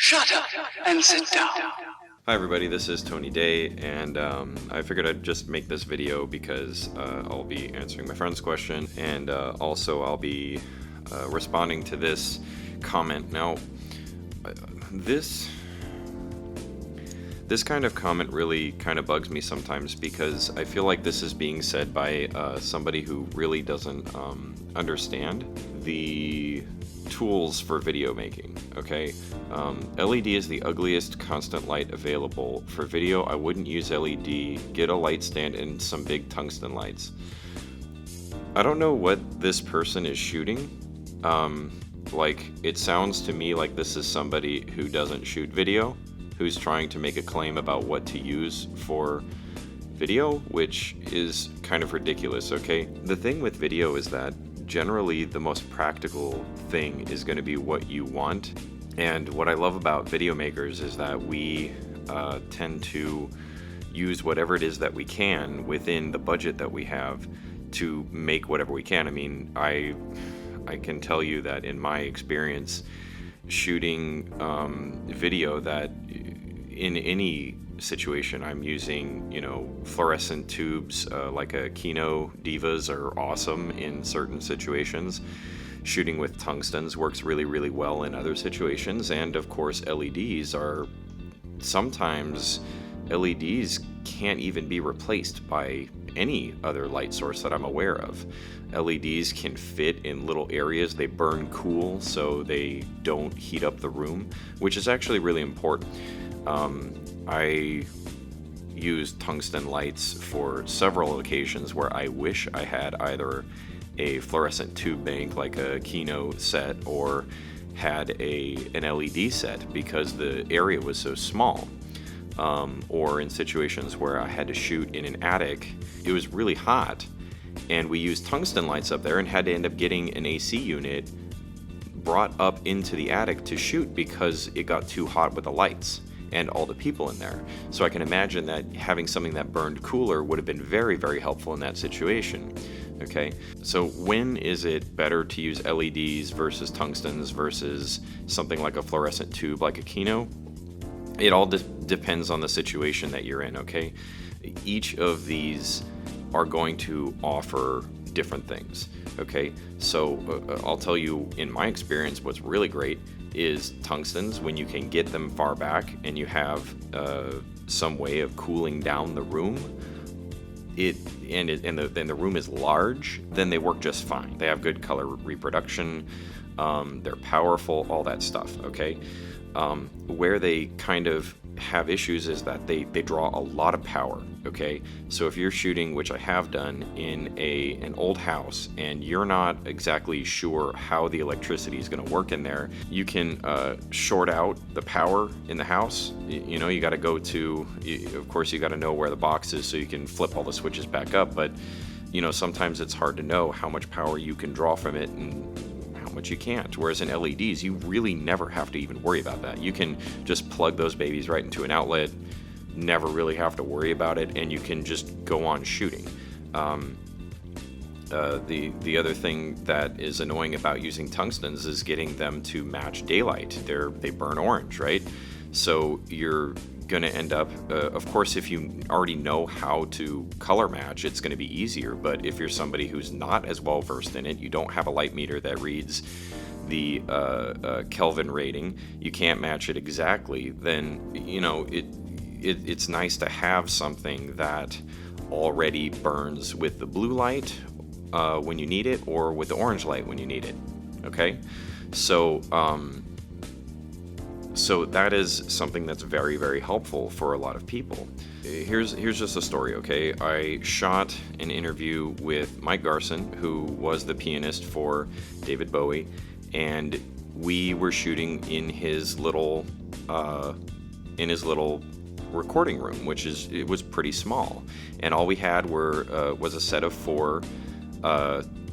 Shut up and sit down. Hi everybody, this is Tony Day, and I figured I'd just make this video because I'll be answering my friend's question, and also I'll be responding to this comment. Now, this kind of comment really kind of bugs me sometimes because I feel like this is being said by somebody who really doesn't understand the tools for video making. Okay, LED is the ugliest constant light available. For video, I wouldn't use LED. Get a light stand and some big tungsten lights. I don't know what this person is shooting. Like, it sounds to me like this is somebody who doesn't shoot video, who's trying to make a claim about what to use for video, which is kind of ridiculous, okay? The thing with video is that generally the most practical thing is going to be what you want. And what I love about video makers is that we tend to use whatever it is that we can within the budget that we have to make whatever we can. I mean, I can tell you that in my experience shooting video, that in any situation I'm using, fluorescent tubes, like a Kino Divas are awesome in certain situations. Shooting with tungstens works really, really well in other situations. And of course, LEDs can't even be replaced by any other light source that I'm aware of. LEDs can fit in little areas. They burn cool so they don't heat up the room, which is actually really important. I use tungsten lights for several occasions where I wish I had either a fluorescent tube bank like a Kino set or had an LED set because the area was so small. Or in situations where I had to shoot in an attic, it was really hot, and we used tungsten lights up there and had to end up getting an AC unit brought up into the attic to shoot because it got too hot with the lights and all the people in there. So I can imagine that having something that burned cooler would have been very, very helpful in that situation. Okay, so when is it better to use LEDs versus tungstens versus something like a fluorescent tube like a Kino? It all depends on the situation that you're in, okay? Each of these are going to offer different things, okay? So I'll tell you, in my experience, what's really great is tungstens when you can get them far back and you have some way of cooling down the room. And the room is large, then they work just fine. They have good color reproduction, they're powerful, all that stuff, okay? Where they kind of have issues is that they draw a lot of power, okay? So if you're shooting, which I have done, in an old house and you're not exactly sure how the electricity is going to work in there, you can short out the power in the house. You got to go to, of course, you got to know where the box is so you can flip all the switches back up, but sometimes it's hard to know how much power you can draw from it and how much you can't. Whereas in LEDs, you really never have to even worry about that. You can just plug those babies right into an outlet, never really have to worry about it, and you can just go on shooting. The other thing that is annoying about using tungstens is getting them to match daylight. They burn orange, right? So you're going to end up, of course, if you already know how to color match, it's going to be easier. But if you're somebody who's not as well versed in it, you don't have a light meter that reads the Kelvin rating, you can't match it exactly, then it's nice to have something that already burns with the blue light when you need it, or with the orange light when you need it. Okay, so that is something that's very, very helpful for a lot of people. Here's just a story, okay? I shot an interview with Mike Garson, who was the pianist for David Bowie, and we were shooting in his little recording room, it was pretty small, and all we had was a set of 4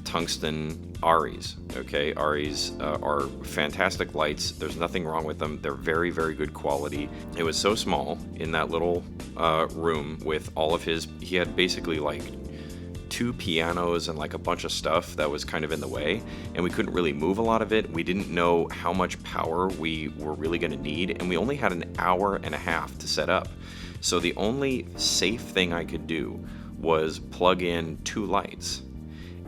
tungsten Aries. Okay, Aries are fantastic lights. There's nothing wrong with them. They're very, very good quality. It was so small in that little room with all of he had basically like 2 pianos and like a bunch of stuff that was kind of in the way, and we couldn't really move a lot of it. We didn't know how much power we were really going to need, and we only had an hour and a half to set up. So the only safe thing I could do was plug in 2 lights.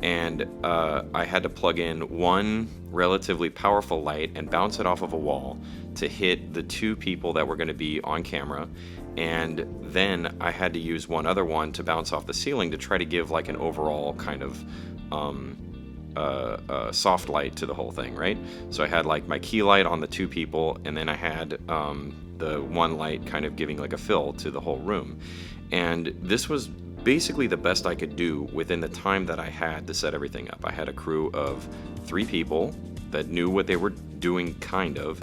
And I had to plug in one relatively powerful light and bounce it off of a wall to hit the 2 people that were going to be on camera. And then I had to use one other one to bounce off the ceiling to try to give like an overall kind of soft light to the whole thing, right? So I had like my key light on the 2 people, and then I had the one light kind of giving like a fill to the whole room. And this was basically the best I could do within the time that I had to set everything up. I had a crew of 3 people that knew what they were doing, kind of,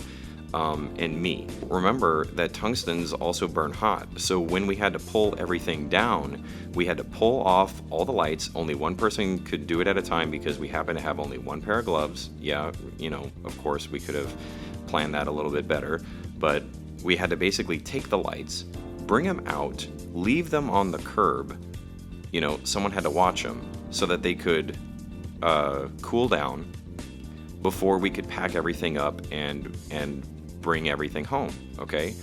and me. Remember that tungstens also burn hot, so when we had to pull everything down, we had to pull off all the lights. Only one person could do it at a time because we happen to have only one pair of gloves. Yeah, you know, of course we could have planned that a little bit better, but we had to basically take the lights, bring them out, leave them on the curb. You know, someone had to watch them so that they could cool down before we could pack everything up and bring everything home. Okay,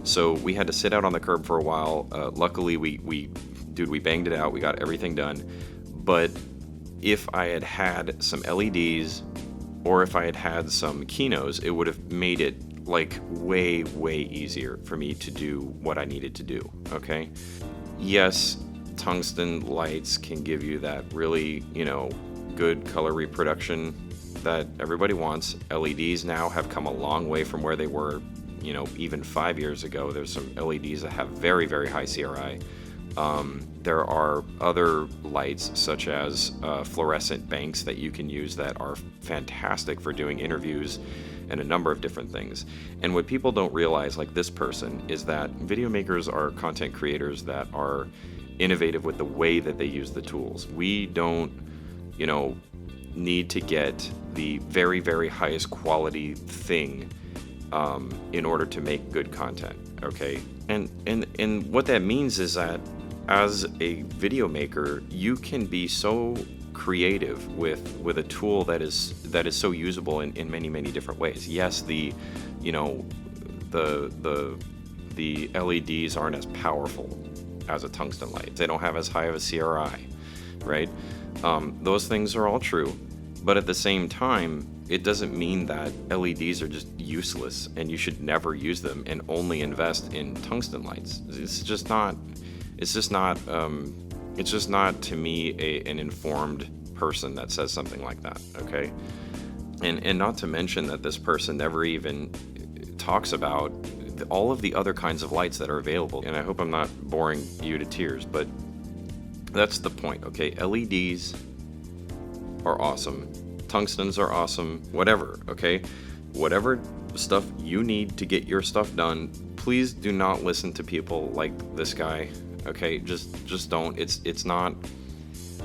so we had to sit out on the curb for a while. Luckily, we banged it out. We got everything done. But if I had had some LEDs or if I had had some Kinos, it would have made it like way easier for me to do what I needed to do. Okay, yes, tungsten lights can give you that really, you know, good color reproduction that everybody wants. LEDs now have come a long way from where they were, you know, even 5 years ago. There's some LEDs that have very high CRI. There are other lights such as fluorescent banks that you can use that are fantastic for doing interviews and a number of different things. And what people don't realize, like this person, is that video makers are content creators that are innovative with the way that they use the tools. We don't, you know, need to get the very highest quality thing in order to make good content. Okay, and what that means is that as a video maker, you can be so creative with a tool that is so usable in many different ways. Yes, the LEDs aren't as powerful as a tungsten light. They don't have as high of a CRI, right? Those things are all true, but at the same time, it doesn't mean that LEDs are just useless and you should never use them and only invest in tungsten lights. It's just not to me an informed person that says something like that. Okay, and not to mention that this person never even talks about all of the other kinds of lights that are available. And I hope I'm not boring you to tears, but that's the point. Okay, LEDs are awesome, tungstens are awesome, whatever. Okay, whatever stuff you need to get your stuff done, please do not listen to people like this guy. Okay, just don't. It's not,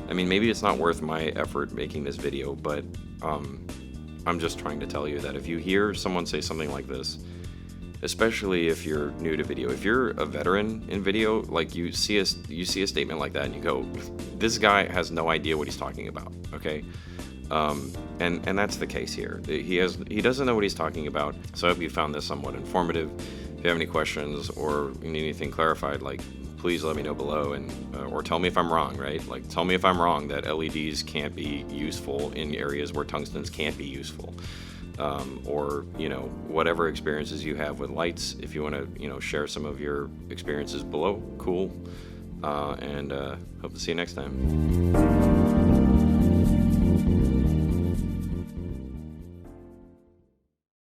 I mean, maybe it's not worth my effort making this video, but I'm just trying to tell you that if you hear someone say something like this, especially if you're new to video, if you're a veteran in video, like you see a statement like that and you go, this guy has no idea what he's talking about. Okay, and that's the case here. He doesn't know what he's talking about. So I hope you found this somewhat informative. If you have any questions or you need anything clarified, like, please let me know below, and or tell me if I'm wrong, right? Like, tell me if I'm wrong that LEDs can't be useful in areas where tungstens can't be useful. Or, you know, whatever experiences you have with lights. If you want to, you know, share some of your experiences below, cool. And hope to see you next time.